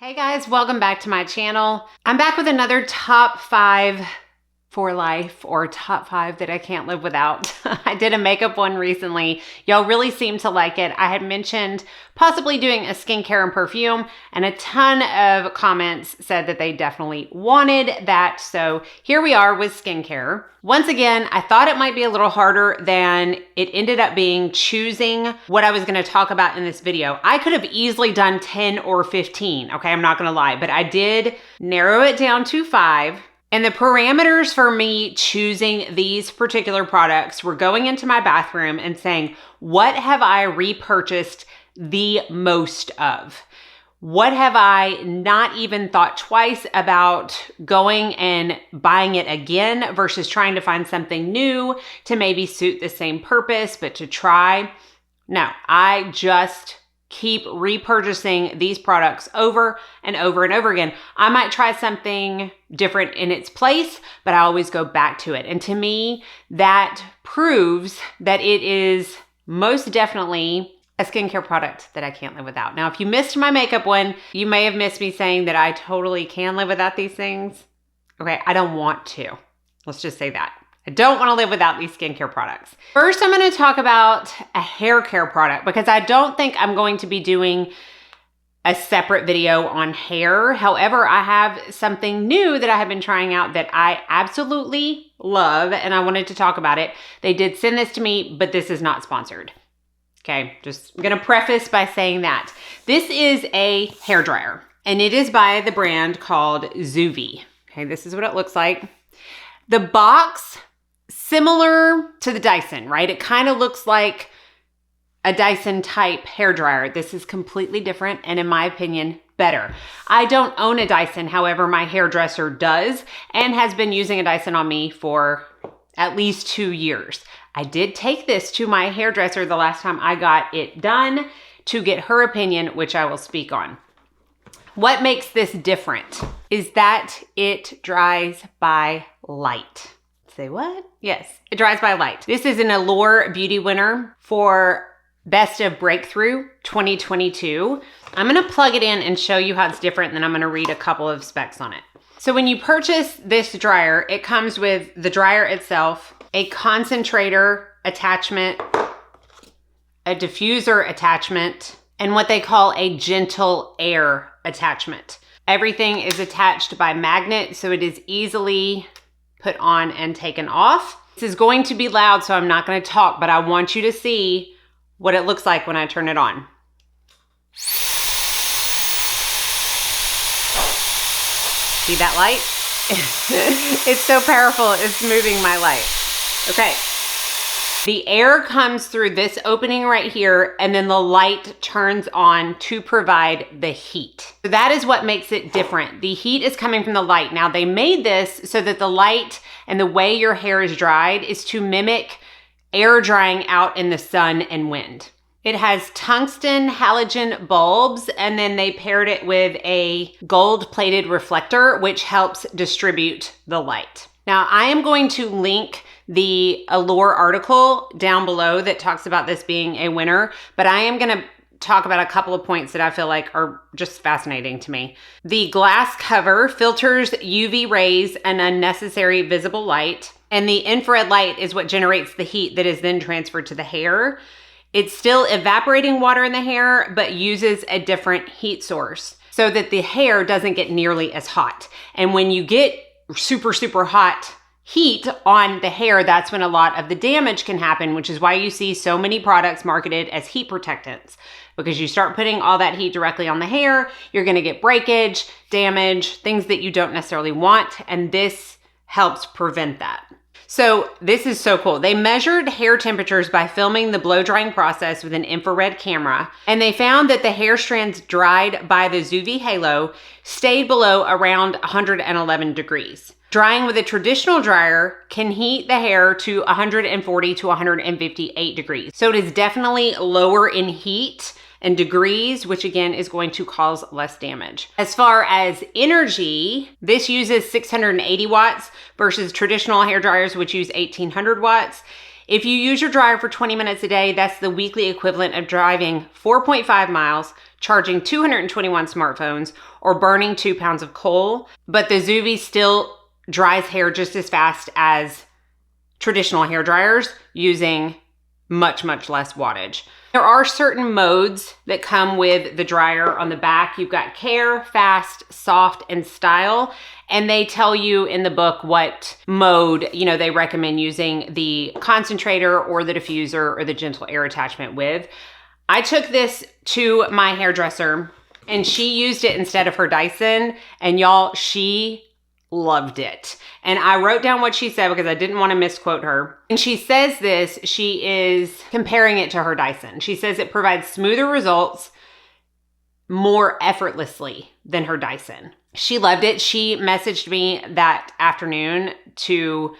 Hey guys, welcome back to my channel. I'm back with another top 5 for life, or top 5 that I can't live without. I did a makeup one recently. Y'all really seemed to like it. I had mentioned possibly doing a skincare and perfume, and a ton of comments said that they definitely wanted that. So here we are with skincare. Once again, I thought it might be a little harder than it ended up being, choosing what I was gonna talk about in this video. I could have easily done 10 or 15, okay? I'm not gonna lie, but I did narrow it down to 5. And the parameters for me choosing these particular products were going into my bathroom and saying, what have I repurchased the most of? What have I not even thought twice about going and buying it again versus trying to find something new to maybe suit the same purpose, but to try? No, I just keep repurchasing these products over and over and over again. I might try something different in its place, but I always go back to it. And to me, that proves that it is most definitely a skincare product that I can't live without. Now, if you missed my makeup one, you may have missed me saying that I totally can live without these things. Okay, I don't want to. Let's just say that. I don't want to live without these skincare products. First, I'm going to talk about a hair care product because I don't think I'm going to be doing a separate video on hair. However, I have something new that I have been trying out that I absolutely love, and I wanted to talk about it. They did send this to me, but this is not sponsored. Okay, just I'm going to preface by saying that. This is a hairdryer, and it is by the brand called Zuvi. Okay, this is what it looks like. The box, similar to the Dyson, right? It kind of looks like a Dyson type hairdryer. This is completely different and, in my opinion, better. I don't own a Dyson. However, my hairdresser does and has been using a Dyson on me for at least 2 years. I did take this to my hairdresser the last time I got it done to get her opinion, which I will speak on. What makes this different is that it dries by light. Say what? Yes, it dries by light. This is an Allure Beauty winner for Best of Breakthrough 2022. I'm gonna plug it in and show you how it's different, and then I'm gonna read a couple of specs on it. So when you purchase this dryer, it comes with the dryer itself, a concentrator attachment, a diffuser attachment, and what they call a gentle air attachment. Everything is attached by magnet, so it is easily put on and taken off. This is going to be loud, so I'm not going to talk, but I want you to see what it looks like when I turn it on. See that light? It's so powerful, it's moving my light. Okay. The air comes through this opening right here, and then the light turns on to provide the heat. So that is what makes it different. The heat is coming from the light. Now, they made this so that the light and the way your hair is dried is to mimic air drying out in the sun and wind. It has tungsten halogen bulbs, and then they paired it with a gold-plated reflector, which helps distribute the light. Now, I am going to link the Allure article down below that talks about this being a winner, but I am going to talk about a couple of points that I feel like are just fascinating to me. The glass cover filters UV rays and unnecessary visible light, and the infrared light is what generates the heat that is then transferred to the hair. It's still evaporating water in the hair, but uses a different heat source so that the hair doesn't get nearly as hot. And when you get super, super hot heat on the hair, that's when a lot of the damage can happen, which is why you see so many products marketed as heat protectants. Because you start putting all that heat directly on the hair, you're gonna get breakage, damage, things that you don't necessarily want, and this helps prevent that. So this is so cool. They measured hair temperatures by filming the blow drying process with an infrared camera, and they found that the hair strands dried by the Zuvi Halo stayed below around 111 degrees. Drying with a traditional dryer can heat the hair to 140 to 158 degrees. So it is definitely lower in heat and degrees, which again is going to cause less damage. As far as energy, this uses 680 watts versus traditional hair dryers, which use 1800 watts. If you use your dryer for 20 minutes a day, that's the weekly equivalent of driving 4.5 miles charging 221 smartphones, or burning 2 pounds of coal, but the Zuby still dries hair just as fast as traditional hair dryers using much, much less wattage. There are certain modes that come with the dryer on the back. You've got care, fast, soft, and style. And they tell you in the book what mode, they recommend using the concentrator or the diffuser or the gentle air attachment with. I took this to my hairdresser and she used it instead of her Dyson. And y'all, she loved it. And I wrote down what she said because I didn't want to misquote her. And she says this, she is comparing it to her Dyson. She says it provides smoother results more effortlessly than her Dyson. She loved it. She messaged me that afternoon to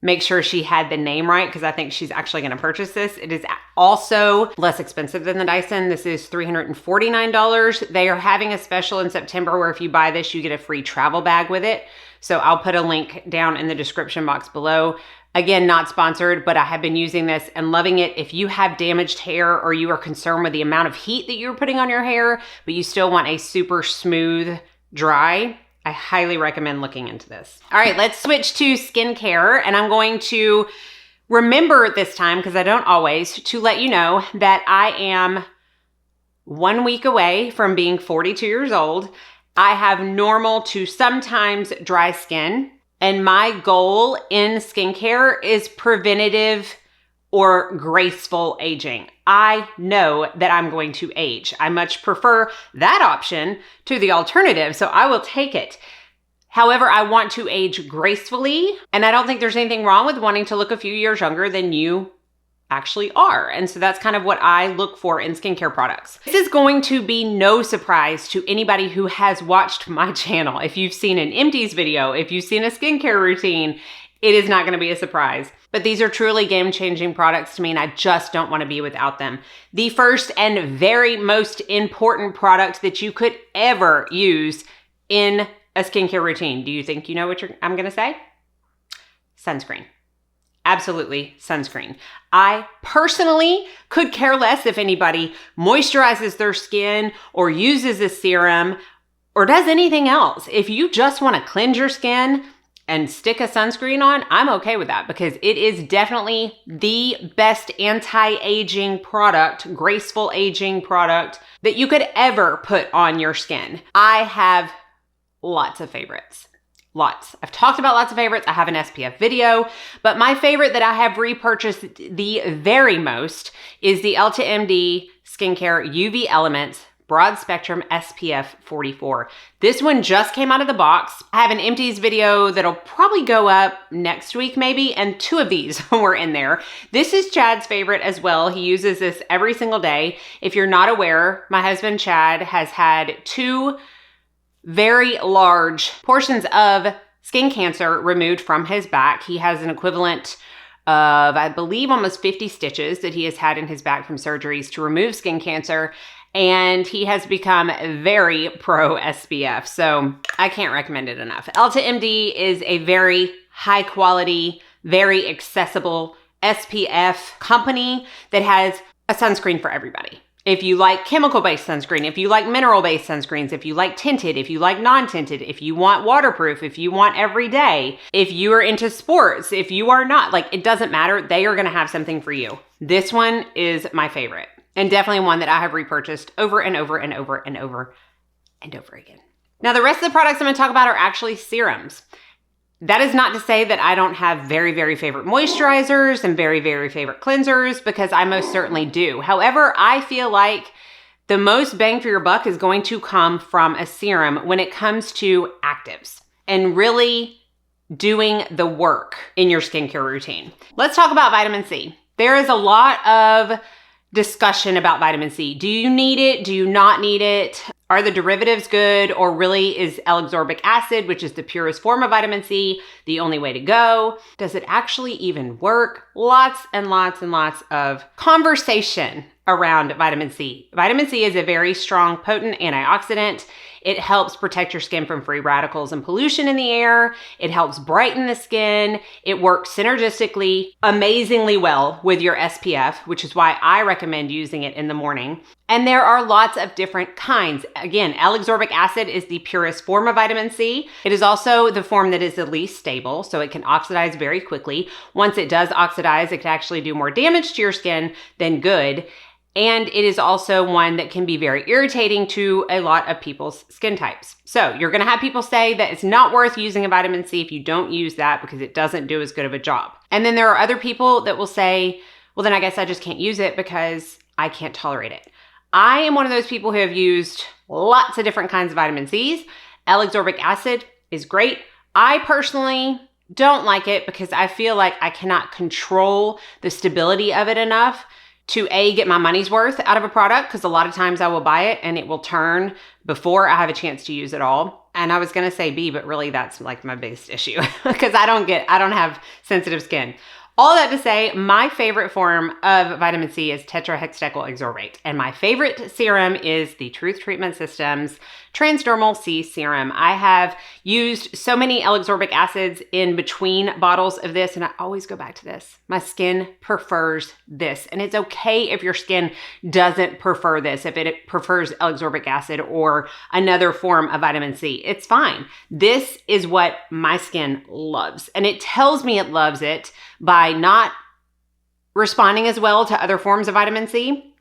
make sure she had the name right because I think she's actually going to purchase this. It is also less expensive than the Dyson. This is $349. They are having a special in September where if you buy this, you get a free travel bag with it. So I'll put a link down in the description box below. Again, not sponsored, but I have been using this and loving it. If you have damaged hair or you are concerned with the amount of heat that you're putting on your hair, but you still want a super smooth dry, I highly recommend looking into this. All right, let's switch to skincare. And I'm going to remember this time, because I don't always, to let you know that I am 1 week away from being 42 years old. I have normal to sometimes dry skin. And my goal in skincare is preventative or graceful aging. I know that I'm going to age. I much prefer that option to the alternative, so I will take it. However, I want to age gracefully, and I don't think there's anything wrong with wanting to look a few years younger than you actually are. And so that's kind of what I look for in skincare products. This is going to be no surprise to anybody who has watched my channel. If you've seen an empties video, if you've seen a skincare routine, it is not going to be a surprise. But these are truly game-changing products to me, and I just don't want to be without them. The first and very most important product that you could ever use in a skincare routine. Do you think you know what I'm going to say? Sunscreen. Absolutely sunscreen. I personally could care less if anybody moisturizes their skin or uses a serum or does anything else. If you just want to cleanse your skin and stick a sunscreen on, I'm okay with that because it is definitely the best anti-aging product, graceful aging product that you could ever put on your skin. I have lots of favorites. Lots. I've talked about lots of favorites. I have an SPF video, but my favorite that I have repurchased the very most is the Elta MD Skincare UV Elements Broad Spectrum SPF 44. This one just came out of the box. I have an empties video that'll probably go up next week maybe, and 2 of these were in there. This is Chad's favorite as well. He uses this every single day. If you're not aware, my husband Chad has had 2 very large portions of skin cancer removed from his back. He has an equivalent of, I believe, almost 50 stitches that he has had in his back from surgeries to remove skin cancer. And he has become very pro SPF. So I can't recommend it enough. Elta MD is a very high quality, very accessible SPF company that has a sunscreen for everybody. If you like chemical-based sunscreen, if you like mineral-based sunscreens, if you like tinted, if you like non-tinted, if you want waterproof, if you want everyday, if you are into sports, if you are not, like it doesn't matter. They are going to have something for you. This one is my favorite. And definitely one that I have repurchased over and over and over and over and over again. Now, the rest of the products I'm going to talk about are actually serums. That is not to say that I don't have very, very favorite moisturizers and very, very favorite cleansers, because I most certainly do. However, I feel like the most bang for your buck is going to come from a serum when it comes to actives and really doing the work in your skincare routine. Let's talk about vitamin C. There is a lot of discussion about vitamin C. Do you need it? Do you not need it? Are the derivatives good? Or really is L-ascorbic acid, which is the purest form of vitamin C, the only way to go? Does it actually even work? Lots and lots and lots of conversation around vitamin C. Vitamin C is a very strong, potent antioxidant. It helps protect your skin from free radicals and pollution in the air. It helps brighten the skin. It works synergistically amazingly well with your SPF, which is why I recommend using it in the morning. And there are lots of different kinds. Again, L-ascorbic acid is the purest form of vitamin C. It is also the form that is the least stable, so it can oxidize very quickly. Once it does oxidize, it can actually do more damage to your skin than good. And it is also one that can be very irritating to a lot of people's skin types. So you're gonna have people say that it's not worth using a vitamin C if you don't use that because it doesn't do as good of a job. And then there are other people that will say, well, then I guess I just can't use it because I can't tolerate it. I am one of those people who have used lots of different kinds of vitamin C's. L-ascorbic acid is great. I personally don't like it because I feel like I cannot control the stability of it enough to A, get my money's worth out of a product, because a lot of times I will buy it and it will turn before I have a chance to use it all. And I was gonna say B, but really that's like my biggest issue because I don't have sensitive skin. All that to say, my favorite form of vitamin C is tetrahexadecyl ascorbate. And my favorite serum is the Truth Treatment Systems Transdermal C Serum. I have used so many L-ascorbic acids in between bottles of this, and I always go back to this. My skin prefers this, and it's okay if your skin doesn't prefer this, if it prefers L-ascorbic acid or another form of vitamin C. It's fine. This is what my skin loves, and it tells me it loves it by not responding as well to other forms of vitamin C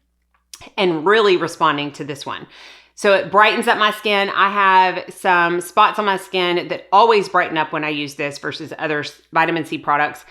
and really responding to this one. So it brightens up my skin. I have some spots on my skin that always brighten up when I use this versus other vitamin C products.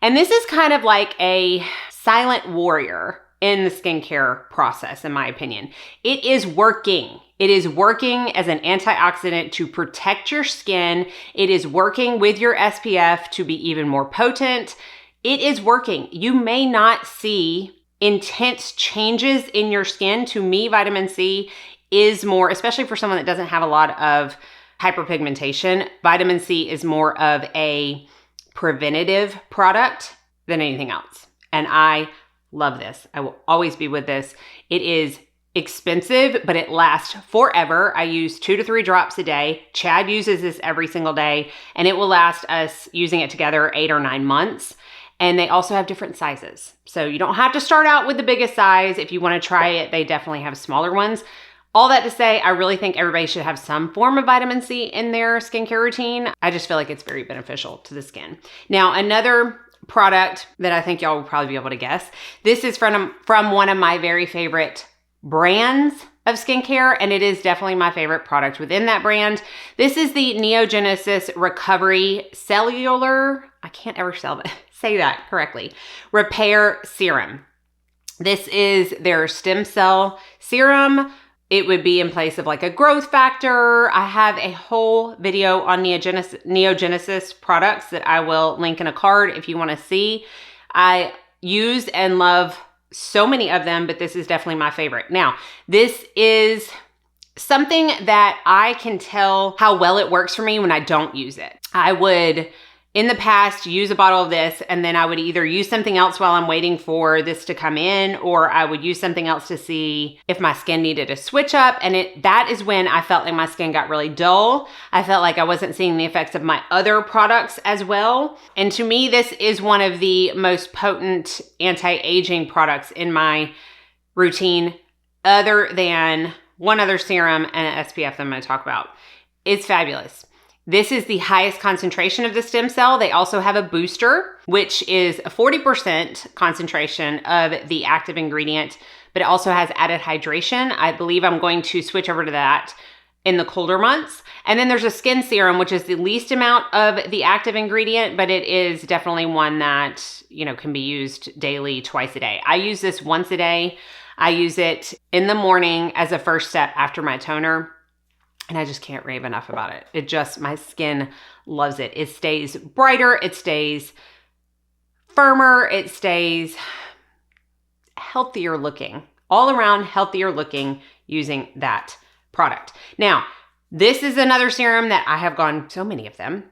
And this is kind of like a silent warrior in the skincare process, in my opinion. It is working. It is working as an antioxidant to protect your skin. It is working with your SPF to be even more potent. It is working. You may not see intense changes in your skin. To me, vitamin C is more, especially for someone that doesn't have a lot of hyperpigmentation, vitamin C is more of a preventative product than anything else. And I love this. I will always be with this. It is expensive, but it lasts forever. I use 2 to 3 drops a day. Chad uses this every single day, and it will last us using it together 8 or 9 months. And they also have different sizes. So you don't have to start out with the biggest size. If you want to try it, they definitely have smaller ones. All that to say, I really think everybody should have some form of vitamin C in their skincare routine. I just feel like it's very beneficial to the skin. Now, another product that I think y'all will probably be able to guess. This is from one of my very favorite brands of skincare, and it is definitely my favorite product within that brand. This is the Neogenesis Recovery Cellular, I can't ever say that correctly, Repair Serum. This is their stem cell serum. It would be in place of like a growth factor. I have a whole video on Neogenesis products that I will link in a card if you want to see. I use and love so many of them, but this is definitely my favorite. Now, this is something that I can tell how well it works for me when I don't use it. I would, in the past, use a bottle of this, and then I would either use something else while I'm waiting for this to come in, or I would use something else to see if my skin needed a switch up. And that is when I felt like my skin got really dull. I felt like I wasn't seeing the effects of my other products as well. And to me, this is one of the most potent anti-aging products in my routine, other than one other serum and an SPF that I'm going to talk about. It's fabulous. This is the highest concentration of the stem cell. They also have a booster, which is a 40% concentration of the active ingredient, but it also has added hydration. I believe I'm going to switch over to that in the colder months. And then there's a skin serum, which is the least amount of the active ingredient, but it is definitely one that, can be used daily, twice a day. I use this once a day. I use it in the morning as a first step after my toner. And I just can't rave enough about it. My skin loves it. It stays brighter. It stays firmer. It stays healthier looking. All around healthier looking using that product. Now, this is another serum that I have gone, so many of them,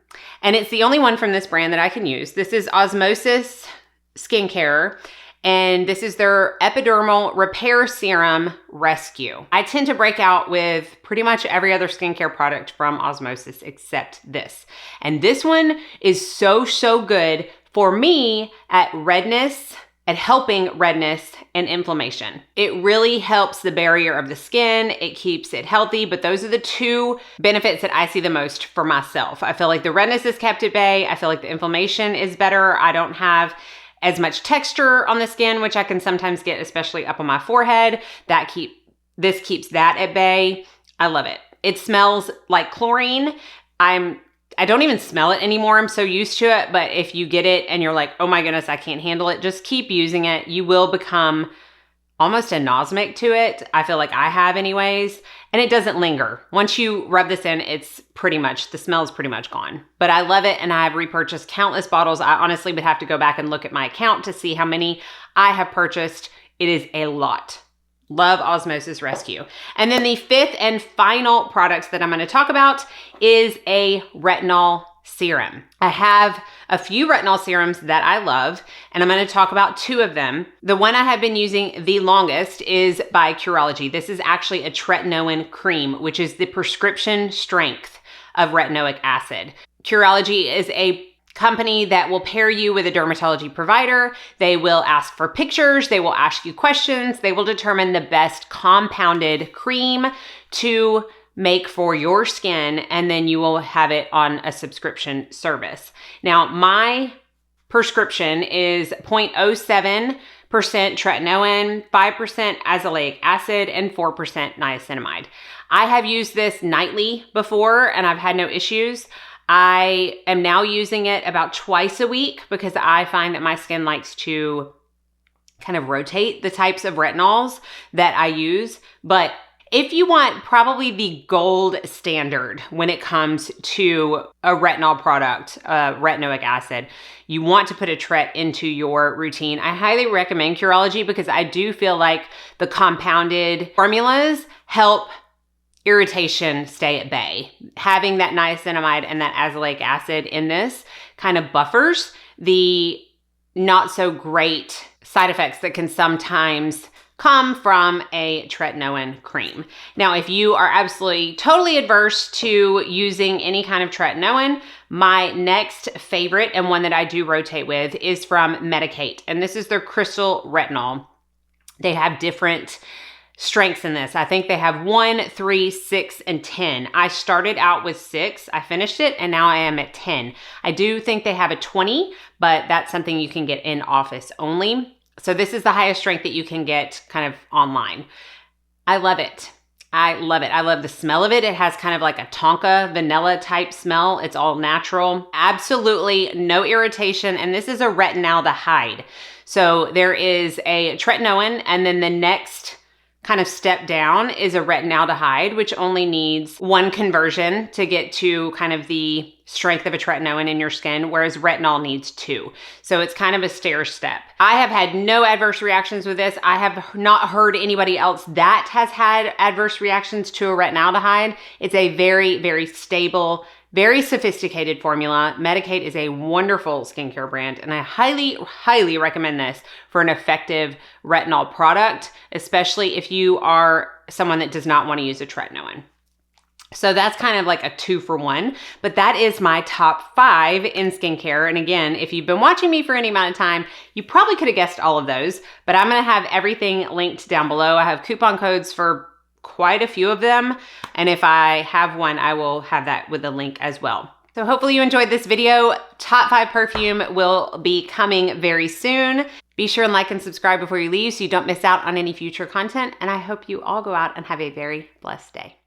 and it's the only one from this brand that I can use. This is Osmosis Skincare, and this is their Epidermal Repair Serum Rescue. I tend to break out with pretty much every other skincare product from Osmosis except this. And this one is so good for me at redness, at helping redness and inflammation. It really helps the barrier of the skin. It keeps it healthy, but those are the two benefits that I see the most for myself. I feel like the redness is kept at bay. I feel like the inflammation is better. I don't have as much texture on the skin, which I can sometimes get, especially up on my forehead. This keeps that at bay. I love it. It smells like chlorine. I don't even smell it anymore. I'm so used to it. But if you get it and you're like, oh my goodness, I can't handle it, just keep using it. You will become almost anosmic to it. I feel like I have anyways. And it doesn't linger. Once you rub this in, the smell is pretty much gone. But I love it, and I've repurchased countless bottles. I honestly would have to go back and look at my account to see how many I have purchased. It is a lot. Love Osmosis Rescue. And then the fifth and final products that I'm going to talk about is a retinol serum. I have a few retinol serums that I love, and I'm going to talk about two of them. The one I have been using the longest is by Curology. This is actually a tretinoin cream, which is the prescription strength of retinoic acid. Curology is a company that will pair you with a dermatology provider. They will ask for pictures. They will ask you questions. They will determine the best compounded cream to make for your skin, and then you will have it on a subscription service. Now, my prescription is 0.07% tretinoin, 5% azelaic acid, and 4% niacinamide. I have used this nightly before, and I've had no issues. I am now using it about twice a week because I find that my skin likes to kind of rotate the types of retinols that I use. But if you want probably the gold standard when it comes to a retinol product, retinoic acid, you want to put a tret into your routine. I highly recommend Curology because I do feel like the compounded formulas help irritation stay at bay. Having that niacinamide and that azelaic acid in this kind of buffers the not so great side effects that can sometimes come from a tretinoin cream. Now, if you are absolutely totally adverse to using any kind of tretinoin, my next favorite and one that I do rotate with is from Medicate, and this is their Crystal Retinol. They have different strengths in this. I think they have 1, 3, 6, and 10. I started out with 6, I finished it, and now I am at 10. I do think they have a 20, but that's something you can get in office only. So this is the highest strength that you can get kind of online. I love it. I love it. I love the smell of it. It has kind of like a tonka vanilla type smell. It's all natural. Absolutely no irritation. And this is a retinaldehyde. So there is a tretinoin, and then the next kind of step down is a retinaldehyde, which only needs one conversion to get to kind of the strength of a tretinoin in your skin, whereas retinol needs 2. So it's kind of a stair step. I have had no adverse reactions with this. I have not heard anybody else that has had adverse reactions to a retinaldehyde. It's a very stable, very sophisticated formula. Medicate is a wonderful skincare brand, and I highly recommend this for an effective retinol product, especially if you are someone that does not want to use a tretinoin. So that's kind of like a 2-for-1, but that is my top 5 in skincare. And again, if you've been watching me for any amount of time, you probably could have guessed all of those, but I'm going to have everything linked down below. I have coupon codes for quite a few of them, and if I have one, I will have that with a link as well. So hopefully you enjoyed this video. Top 5 perfume will be coming very soon. Be sure and like and subscribe before you leave so you don't miss out on any future content, and I hope you all go out and have a very blessed day.